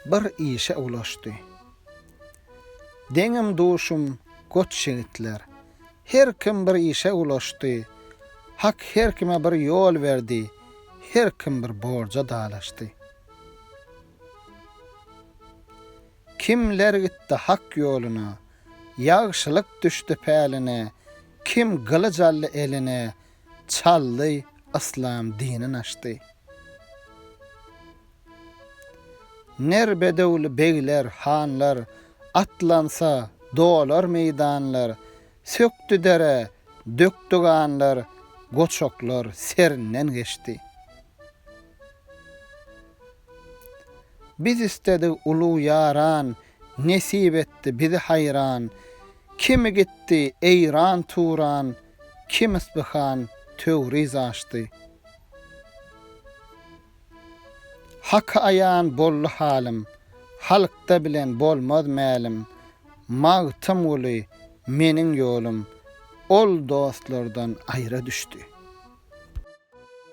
bir işe ulaşdy. Deňim duşum got şeňitler. Her kim bir işe ulaşdy. Hak her kime bir yol verdi. Her kim bir borca dalaşdy. Kimler gitti hak yoluna, ýagşylyk düşdi päline, kim gylyj aldy eline, çaldy İslam dinini açdy. Nerbedewli beyler, hanlar, atlansa dolar meydanlar, söktü dere, döktü ganlar, goçoklar serinden geçti. Biz istedik ulu yaran, nesip etti bizi hayran, kimi gitti eyran turan, kim isbihan tövriz açtı. Hak ayan bollu halim, halkda bilen bolmaz mälim, mağtım uli menin yolum, ol dostlardan aýra düşdi.